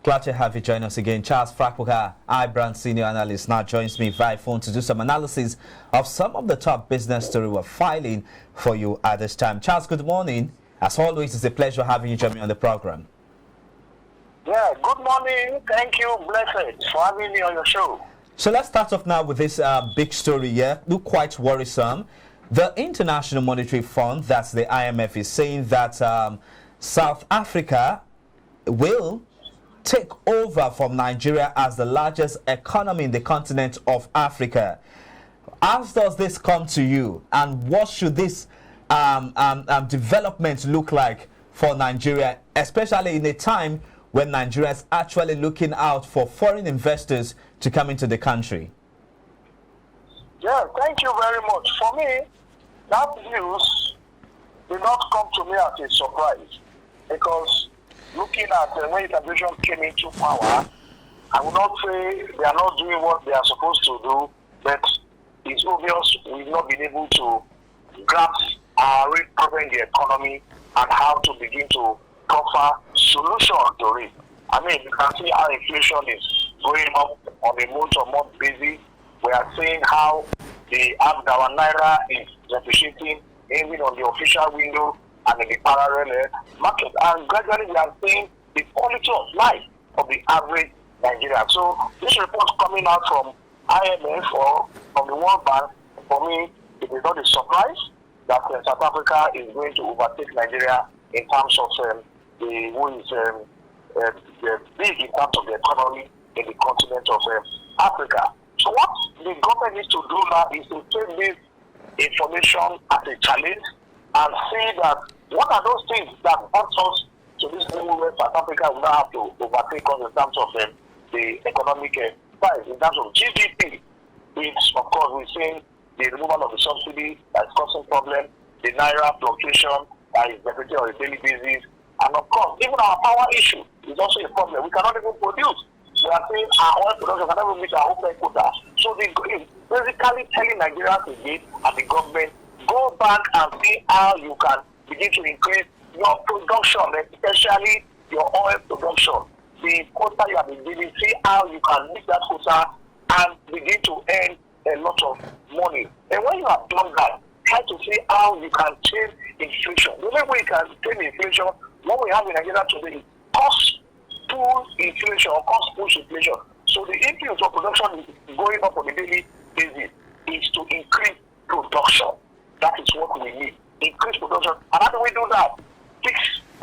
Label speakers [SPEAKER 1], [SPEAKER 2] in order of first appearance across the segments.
[SPEAKER 1] Glad to have you join us again. Charles Frakpoka, iBrand Senior Analyst, now joins me via phone to do some analysis of some of the top business stories we're filing for you at this time. Charles, good morning. As always, it's a pleasure having you join me on the program.
[SPEAKER 2] Yeah, good morning. Thank you, Blessed, for having me on your show.
[SPEAKER 1] So let's start off now with this big story here. Look quite worrisome. The International Monetary Fund, that's the IMF, is saying that South Africa will take over from Nigeria as the largest economy in the continent of Africa. How does this come to you, and what should this development look like for Nigeria, especially in a time when Nigeria is actually looking out for foreign investors to come into the country?
[SPEAKER 2] Yeah, thank you very much. For me, that news did not come to me as a surprise, because looking at when the administration came into power, I would not say they are not doing what they are supposed to do, but it's obvious we've not been able to grasp our real problem in the economy and how to begin to offer solution to it. I mean, you can see how inflation is going up on a month-to-month basis. We are seeing how our naira is depreciating even on the official window and in the parallel market. And gradually we are seeing the quality of life of the average Nigerian. So this report coming out from IMF or from the World Bank, for me, it is not a surprise that South Africa is going to overtake Nigeria in terms of the big in terms of the economy in the continent of Africa. So what the government needs to do now is to take this information as a challenge and see that what are those things that brought us to this level where South Africa will not have to overtake us in terms of the economic size, in terms of GDP. It's, of course, we're seeing the removal of the subsidy that's causing problem, the naira fluctuation that is depreciating on a daily basis, and of course, even our power issue is also a problem. We cannot even produce. We are saying our oil production cannot even meet our open quota. So they basically telling Nigerians again and the government, go back and see how you can begin to increase your production, especially your oil production. The quota you have been giving, see how you can meet that quota and begin to earn a lot of money. And when you have done that, try to see how you can change inflation. The only way you can change inflation, what we have in Nigeria today is cost pull inflation or cost push inflation. So the increase of production is going up on a daily basis is to increase production. That is what we need. Increase production. And how do we do that? Fix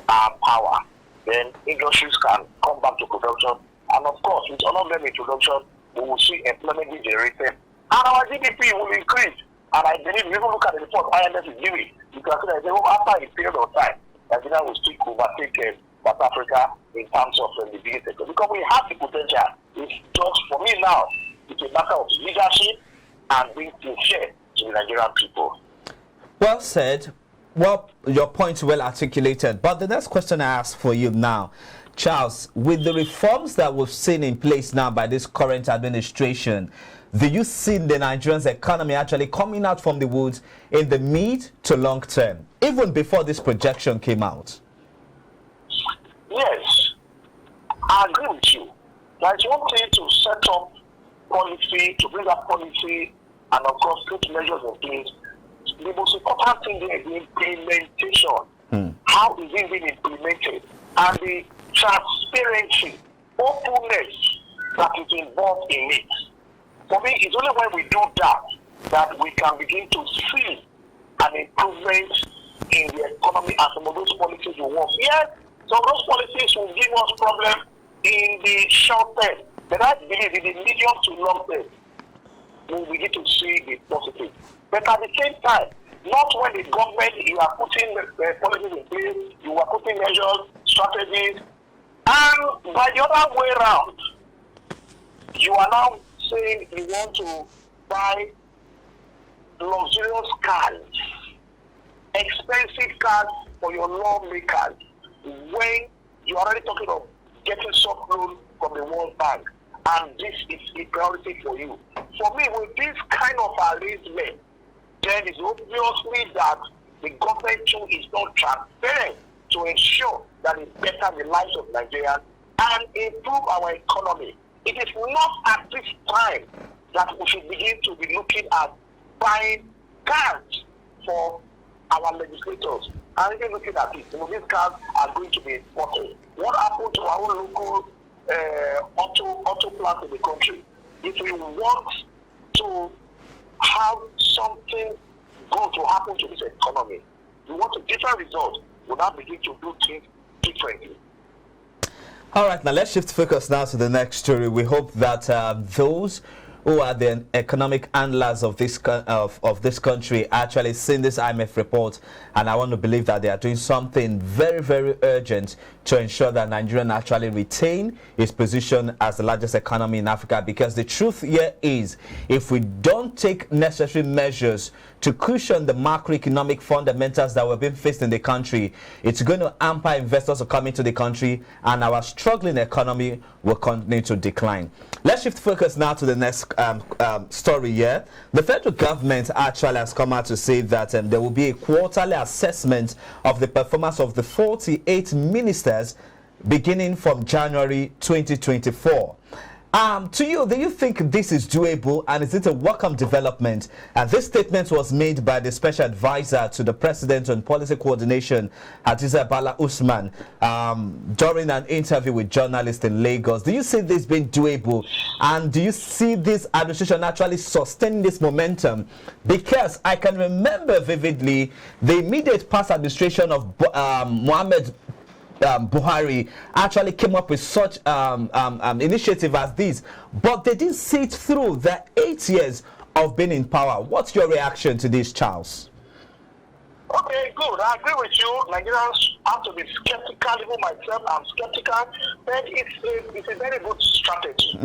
[SPEAKER 2] our power. Then industries can come back to production. And of course, with all of them in production, we will see employment generated. And our GDP will increase. And I believe if you look at the report IMF is giving, you can see that after a period of time, Nigeria will still overtake South Africa in terms of the biggest sector. Because we have the potential. It's just, for me now, it's a matter of leadership and being sincere to the Nigerian people.
[SPEAKER 1] Well said. Well, your point well articulated. But the next question I ask for you now, Charles, with the reforms that we've seen in place now by this current administration, do you see the Nigerian economy actually coming out from the woods in the mid to long term, even before this projection came out?
[SPEAKER 2] Yes, I agree with you. There is one thing to set up policy, to bring up policy, and of course put measures in place. The most important thing there is the implementation. How is it being implemented? And the transparency, openness that is involved in it. For me, it's only when we do that that we can begin to see an improvement in the economy and some of those policies will work. Yes, some of those policies will give us problems in the short term, but I believe in the medium to long term, we'll begin to see the positive. But at the same time, not when the government, you are putting policies in place, you are putting measures, strategies, and by the other way around, you are now saying you want to buy luxurious cars, expensive cars for your lawmakers, when you're already talking of getting soft loan from the World Bank, and this is a priority for you. For me, with this kind of arrangement, then it's obviously that the government too is not transparent to ensure that it's better the lives of Nigerians and improve our economy. It is not at this time that we should begin to be looking at buying cars for our legislators. And even looking at it, these cars are going to be imported. What happened to our own local auto plant in the country? If we want to have something good to happen to this economy, we want a different result, we'll now begin to do things differently.
[SPEAKER 1] All right, now let's shift focus now to the next story. We hope that those who are the economic handlers of this country actually seen this IMF report, and I want to believe that they are doing something very, very urgent to ensure that Nigeria actually retain its position as the largest economy in Africa. Because the truth here is, if we don't take necessary measures to cushion the macroeconomic fundamentals that we're being faced in the country, it's going to hamper investors who come into the country, and our struggling economy will continue to decline. Let's shift focus now to the next story here. The federal government actually has come out to say that there will be a quarterly assessment of the performance of the 48 ministers beginning from January 2024. To you, do you think this is doable, and is it a welcome development? And this statement was made by the special advisor to the president on policy coordination, Hadiza Bala Usman, during an interview with journalists in Lagos. Do you see this being doable, and do you see this administration actually sustaining this momentum? Because I can remember vividly the immediate past administration of Mohammed Buhari actually came up with such initiative as this, but they didn't see it through the 8 years of being in power. What's your reaction to this, Charles?
[SPEAKER 2] Okay, good. I agree with you. Nigerians have to be skeptical. Even myself, I'm skeptical. But it's a very good strategy.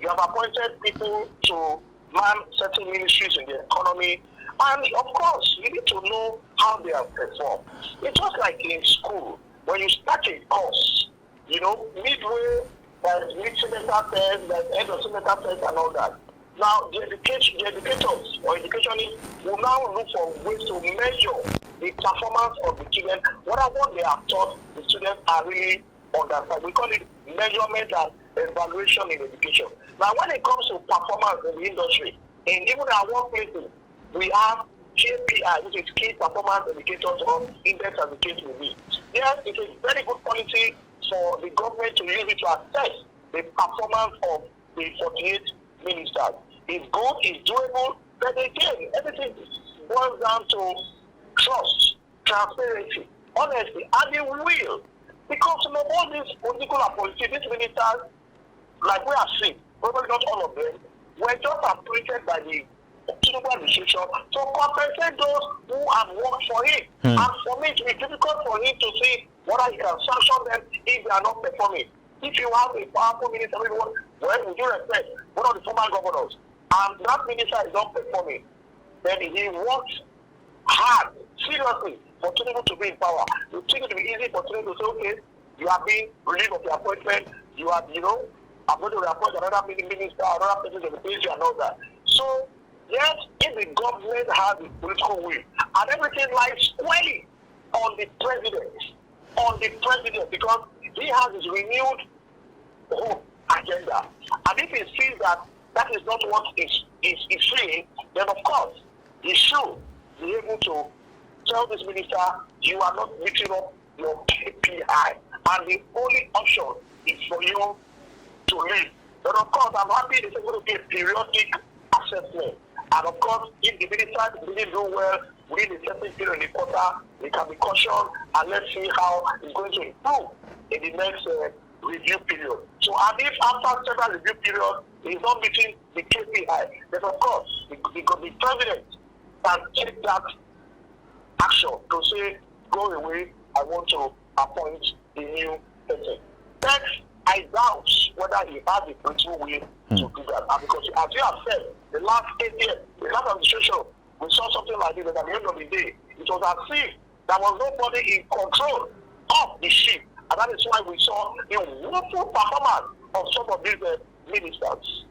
[SPEAKER 2] You have appointed people to man certain ministries in the economy. And of course, you need to know how they have performed. It's just like in school. When you start a course, midway, there's mid-semester test, there's end of semester test and all that. Now, the educators or educationists will now look for ways to measure the performance of the students, whether what they have taught the students are really understand. We call it measurement and evaluation in education. Now, when it comes to performance in the industry, in even our workplaces, we have KPI, which is key performance indicators or index as the case will be. Yes, it is very good policy for the government to use it to assess the performance of the 48 ministers. It's good, it's doable, but again, everything boils down to trust, transparency, honesty, and the will. Because some of all these political and these ministers, like we have seen, probably not all of them, were just appointed by the administration to compensate those who have worked for him. And for me, it will be difficult for him to see whether he can sanction them if they are not performing. If you have a powerful minister, well, with due respect, one of the former governors, and that minister is not performing, then he works hard, seriously, for Tinubu to be in power. You think it will be easy for Tinubu to say, okay, you are being relieved of your appointment, you are, I'm going to reappoint another minister, another person to replace you and all that. So, yes, if the government has the political will, and everything lies squarely on the president, because he has his renewed hope agenda. And if he sees that that is not what is saying, then of course, he should be able to tell this minister, you are not meeting up your KPI, and the only option is for you to leave. But of course, I'm happy there's going to be a periodic assessment. And of course, if the minister didn't do well within a certain period in the quarter, they can be cautioned, and let's see how it's going to improve in the next review period. So, and if after several review periods, he's not meeting the KPI, then of course, the president can take that action to say, go away, I want to appoint a new person. Next, I doubt whether he has the political will to do that. And because, as you have said, the last 8 years, the last administration, we saw something like this, and at the end of the day, it was as if there was nobody in control of the ship. And that is why we saw a woeful performance of some of these ministers.